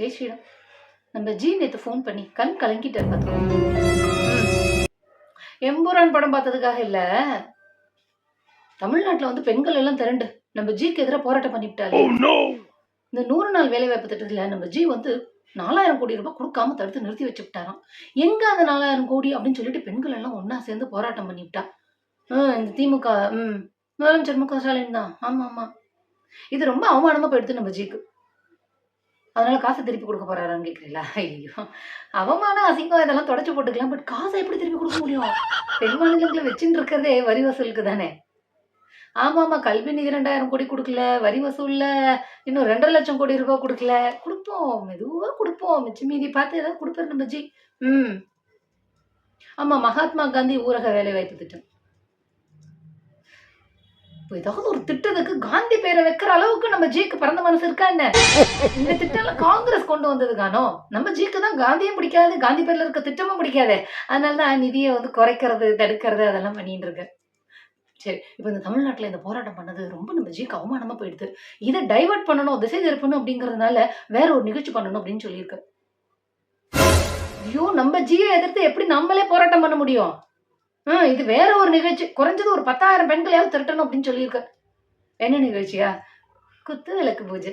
ஜெய் ஸ்ரீராம். நம்ம ஜி நேத்து ஃபோன் பண்ணி கண் கலங்கிட்டாரு பாத்துக்கோ. எம்புரான் படம் பார்த்ததுக்காக இல்ல, தமிழ்நாட்டுல வந்து பெண்கள் எல்லாம் திரண்டு நம்ம ஜிக்கு எதிராக போராட்டம் பண்ணிவிட்டாலே. இந்த 100 நாள் வேலைவாய்ப்பு திட்டத்துல நம்ம ஜி வந்து 4000 கோடி ரூபாய் கொடுக்காம தடுத்து நிறுத்தி வச்சுட்டாராம். எங்க அந்த 4000 கோடி அப்படின்னு சொல்லிட்டு பெண்கள் எல்லாம் ஒன்னா சேர்ந்து போராட்டம் பண்ணிவிட்டா. இந்த திமுக முதலமைச்சர் மு க ஸ்டாலின் தான். ஆமா ஆமா, இது ரொம்ப அவமானமா போயிடுது நம்ம ஜிக்கு. அதனால காசை திருப்பி கொடுக்க போறாரான்னு கேக்குறீங்களா? ஐயோ, அவமானம் அசிங்கம் இதெல்லாம் தொடச்சு போட்டுக்கலாம். பட் காசை எப்படி திருப்பி கொடுக்க முடியும்? தென் மாநிலங்களை வச்சுட்டு இருக்கிறதே வரி வசூலுக்கு தானே. ஆமா ஆமா, கல்வி நிதி 2000 கோடி கொடுக்கல, வரி வசூல்ல இன்னும் 2.5 லட்சம் கோடி ரூபாய் கொடுக்கல. கொடுப்போம், மெதுவா கொடுப்போம். மிச்சம் மீதி பார்த்து ஏதாவது கொடுப்பாரு நம்ம ஜி. ஆமா, மகாத்மா காந்தி ஊரக வேலை வாய்ப்பு திட்டம். ஏதாவது ஒரு திட்டத்துக்கு காந்தி பேரை வைக்கிற அளவுக்கு நம்ம ஜிக்கு பிறந்த மனசு இருக்கா என்ன? இந்த திட்டம் எல்லாம் காங்கிரஸ் கொண்டு வந்தது கானோ. நம்ம ஜிக்கு தான் காந்தியும் பிடிக்காது, காந்தி பேர்ல இருக்க திட்டமும் பிடிக்காது. அதனாலதான் நிதியை வந்து குறைக்கிறது, தடுக்கிறது அதெல்லாம் பண்ணிட்டு இருக்கு. சரி, இப்ப இந்த தமிழ்நாட்டுல இந்த போராட்டம் பண்ணது ரொம்ப நம்ம ஜிக்கு அவமானமா போயிடுது. இதை டைவர்ட் பண்ணணும், திசை திருப்பணும் அப்படிங்கறதுனால வேற ஒரு நிகழ்ச்சி பண்ணணும் அப்படின்னு சொல்லியிருக்கு. ஐயோ, நம்ம ஜியை எதிர்த்து எப்படி நம்மளே போராட்டம் பண்ண முடியும்? இது வேற ஒரு நிகழ்ச்சி. குறைஞ்சது ஒரு 10,000 பெண்களையாவது திரட்டணும் அப்படின்னு சொல்லியிருக்க. என்ன நிகழ்ச்சியா? குத்து விளக்கு பூஜை.